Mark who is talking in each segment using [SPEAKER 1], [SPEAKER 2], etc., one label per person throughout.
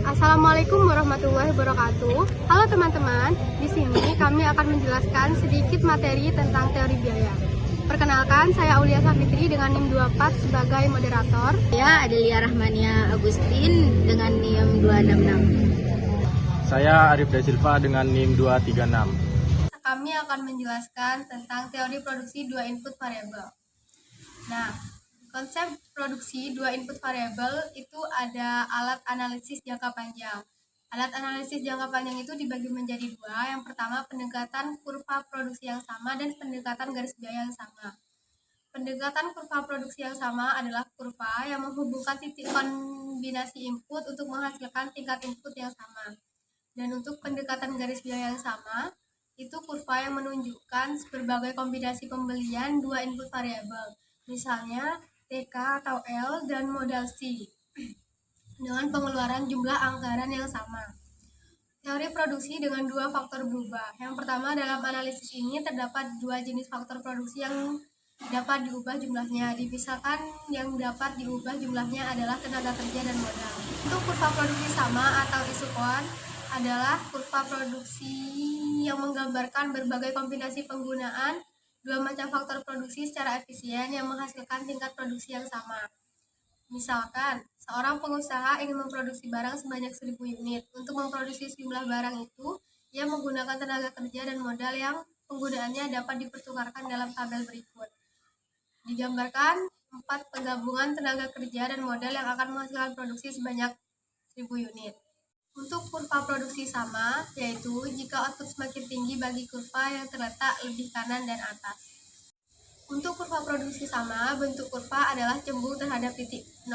[SPEAKER 1] Assalamualaikum warahmatullahi wabarakatuh. Halo teman-teman, di sini kami akan menjelaskan sedikit materi tentang teori biaya. Perkenalkan, saya Aulia Safitri dengan NIM 24 sebagai moderator.
[SPEAKER 2] Saya Adelia Rahmania Agustin dengan NIM 266.
[SPEAKER 3] Saya Arif Da Silva dengan NIM 236.
[SPEAKER 1] Kami akan menjelaskan tentang teori produksi dua input variabel. Nah, konsep produksi dua input variabel itu ada alat analisis jangka panjang. Alat analisis jangka panjang itu dibagi menjadi dua. Yang pertama, pendekatan kurva produksi yang sama dan pendekatan garis biaya yang sama. Pendekatan kurva produksi yang sama adalah kurva yang menghubungkan titik kombinasi input untuk menghasilkan tingkat input yang sama. Dan untuk pendekatan garis biaya yang sama, itu kurva yang menunjukkan berbagai kombinasi pembelian dua input variabel. Misalnya TK atau L dan modal C dengan pengeluaran jumlah anggaran yang sama. Teori produksi dengan dua faktor berubah. Yang pertama, dalam analisis ini terdapat dua jenis faktor produksi yang dapat diubah jumlahnya. Dipisahkan, yang dapat diubah jumlahnya adalah tenaga kerja dan modal. Untuk kurva produksi sama atau isokuan adalah kurva produksi yang menggambarkan berbagai kombinasi penggunaan dua macam faktor produksi secara efisien yang menghasilkan tingkat produksi yang sama. Misalkan, seorang pengusaha ingin memproduksi barang sebanyak 1000 unit. Untuk memproduksi sejumlah barang itu, ia menggunakan tenaga kerja dan modal yang penggunaannya dapat dipertukarkan dalam tabel berikut. Digambarkan 4 penggabungan tenaga kerja dan modal yang akan menghasilkan produksi sebanyak 1000 unit. Untuk kurva produksi sama, yaitu jika output semakin tinggi bagi kurva yang terletak lebih kanan dan atas. Untuk kurva produksi sama, bentuk kurva adalah cembung terhadap titik 0.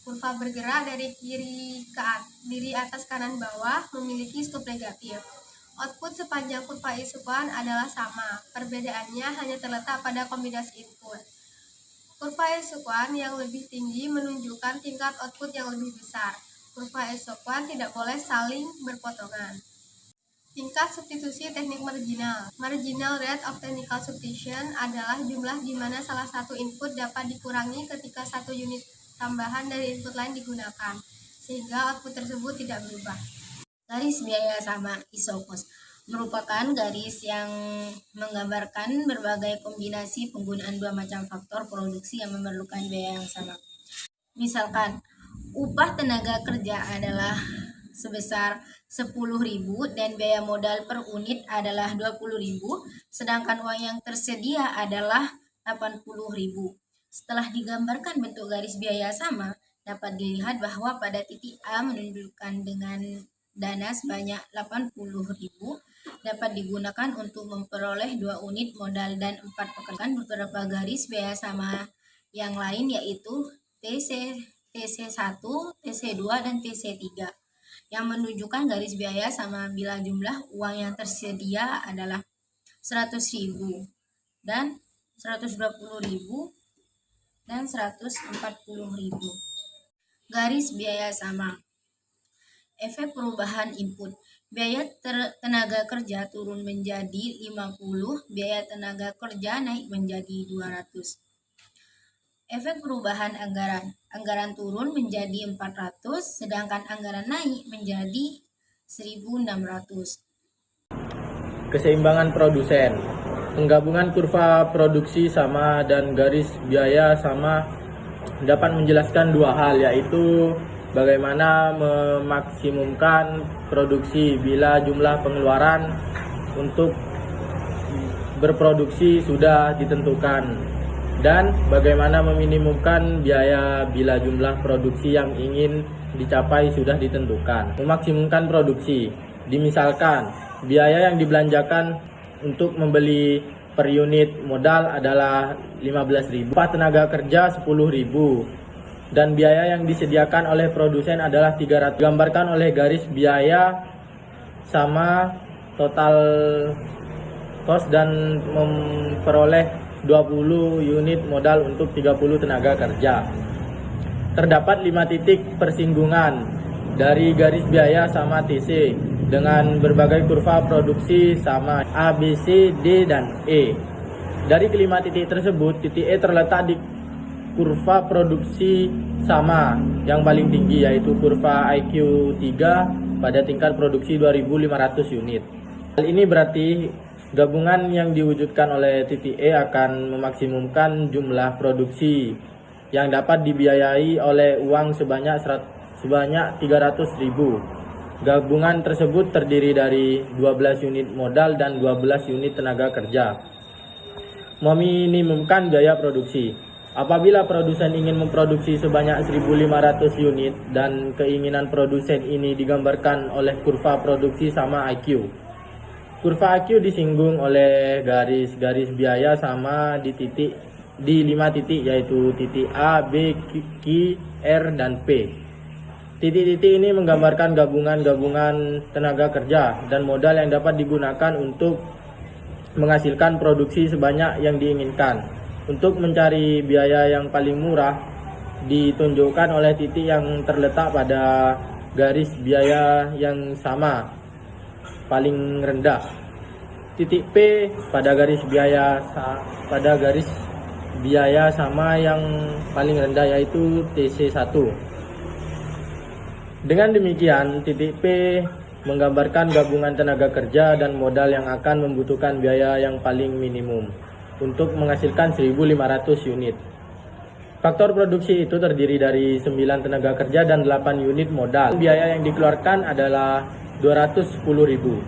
[SPEAKER 1] Kurva bergerak dari kiri atas kanan bawah memiliki slope negatif. Output sepanjang kurva isokuan adalah sama. Perbedaannya hanya terletak pada kombinasi input. Kurva isokuan yang lebih tinggi menunjukkan tingkat output yang lebih besar. Kurva isokuan tidak boleh saling berpotongan. Tingkat substitusi teknik marginal. Marginal rate of technical substitution adalah jumlah di mana salah satu input dapat dikurangi ketika satu unit tambahan dari input lain digunakan, sehingga output tersebut tidak berubah.
[SPEAKER 2] Garis biaya sama isokos merupakan garis yang menggambarkan berbagai kombinasi penggunaan dua macam faktor produksi yang memerlukan biaya yang sama. Misalkan, upah tenaga kerja adalah sebesar 10.000 dan biaya modal per unit adalah 20.000, sedangkan uang yang tersedia adalah 80.000. Setelah digambarkan bentuk garis biaya sama, dapat dilihat bahwa pada titik A menunjukkan dengan dana sebanyak 80.000 dapat digunakan untuk memperoleh 2 unit modal dan 4 pekerjaan. Beberapa garis biaya sama yang lain yaitu TC1, TC2, dan TC3 yang menunjukkan garis biaya sama bila jumlah uang yang tersedia adalah 100.000 dan 120.000 dan 140.000. Garis biaya sama. Efek perubahan input. Biaya tenaga kerja turun menjadi 50, biaya tenaga kerja naik menjadi 200. Efek perubahan anggaran. Anggaran turun menjadi 400, sedangkan anggaran naik menjadi 1.600.
[SPEAKER 3] Keseimbangan produsen. Penggabungan kurva produksi sama dan garis biaya sama dapat menjelaskan dua hal, yaitu bagaimana memaksimumkan produksi bila jumlah pengeluaran untuk berproduksi sudah ditentukan, dan bagaimana meminimumkan biaya bila jumlah produksi yang ingin dicapai sudah ditentukan. Memaksimumkan produksi, dimisalkan biaya yang dibelanjakan untuk membeli per unit modal adalah 15.000, upah tenaga kerja 10.000, dan biaya yang disediakan oleh produsen adalah 300. Digambarkan oleh garis biaya sama total cost dan memperoleh 20 unit modal untuk 30 tenaga kerja. Terdapat 5 titik persinggungan dari garis biaya sama TC dengan berbagai kurva produksi sama A, B, C, D, dan E. Dari kelima titik tersebut, titik E terletak di kurva produksi sama yang paling tinggi, yaitu kurva IQ 3 pada tingkat produksi 2.500 unit. Hal ini berarti gabungan yang diwujudkan oleh titik E akan memaksimumkan jumlah produksi yang dapat dibiayai oleh uang sebanyak 300.000. Gabungan tersebut terdiri dari 12 unit modal dan 12 unit tenaga kerja. Meminimumkan biaya produksi. Apabila produsen ingin memproduksi sebanyak 1.500 unit dan keinginan produsen ini digambarkan oleh kurva produksi sama IQ. Kurva IQ disinggung oleh garis biaya sama di 5 titik, yaitu titik A, B, Q, R, dan P. Titik-titik ini menggambarkan gabungan tenaga kerja dan modal yang dapat digunakan untuk menghasilkan produksi sebanyak yang diinginkan. Untuk mencari biaya yang paling murah ditunjukkan oleh titik yang terletak pada garis biaya yang sama paling rendah. Titik P pada garis biaya sama yang paling rendah, yaitu TC1. Dengan demikian, titik P menggambarkan gabungan tenaga kerja dan modal yang akan membutuhkan biaya yang paling minimum untuk menghasilkan 1.500 unit. Faktor produksi itu terdiri dari 9 tenaga kerja dan 8 unit modal. Biaya yang dikeluarkan adalah 210.000.